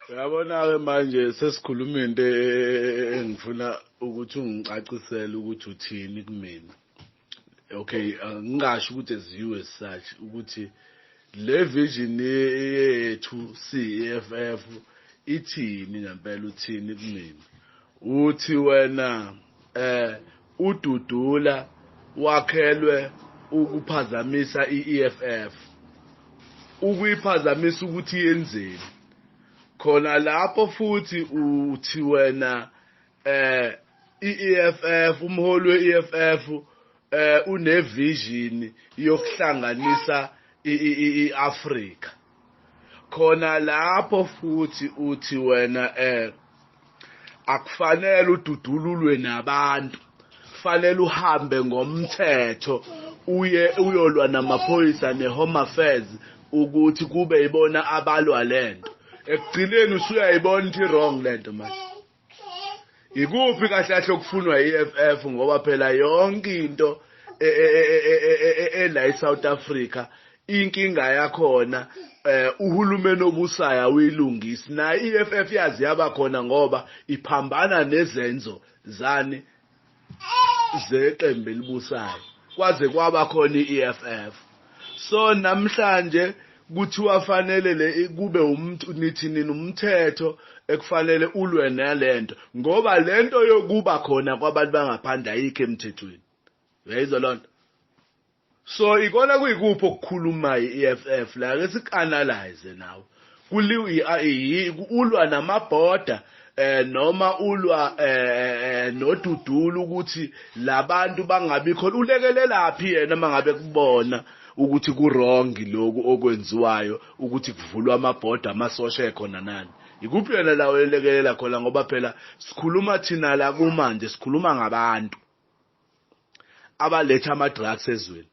Uyabona ke manje sesikhuluma into engifuna ukuthi ungicacisele ukuthi uthini kumina. Okay, ngingasho ukuthi as you as such ukuthi le vision yethu EFF ithini ngempela uthini kumina. Uthi wena ududula wakhelwe ukuphazamisa iEFF. Ukuyiphazamisa ukuthi yenzeni. Khona lapho futhi uthi wena EFF umholi weEFF une vision yokuhlanganisa iAfrika. Khona lapho futhi uthi wena akufanele ududululwe nabantu. Kufanele uhambe ngomthetho uyolwa namaphoyisa neHome Affairs ukuthi kube ibona abalwa lento. Ekugcineni usuyayibona ukuthi wrong lento manje. Ikuphi kahle kahle okufunwa iEFF ngoba phela yonke into la eSouth Africa inkinga yakhona uhulumeni obusaya uyilungisa na iEFF yazi yaba khona ngoba iphambana nezenzo zani zeqembu elibusayo kwaze kwaba khona iEFF. So namhlanje kuthi wafanele kube nithi umthetho ekufanele ulwe nalento ngoba lento yokuba khona kwabantu bangaphandle ayikho emthethweni. Uyayizwa lonto? So ikona kuyikuphi okukhuluma iEFF la ke sikanalyze nawo. Ulwa namabhoda noma ulwa nodudula ukuthi labantu bangabi khona ulekelela phi yena mangabe kubona ukuthi ku wrong lokho okwenziwayo ukuthi kuvulwa amabhoda amasosha ekhona nani. Ikuphi yena lawo elekelela khona ngoba phela sikhuluma thina la kumanje sikhuluma ngabantu abaletha ama drugs ezweni.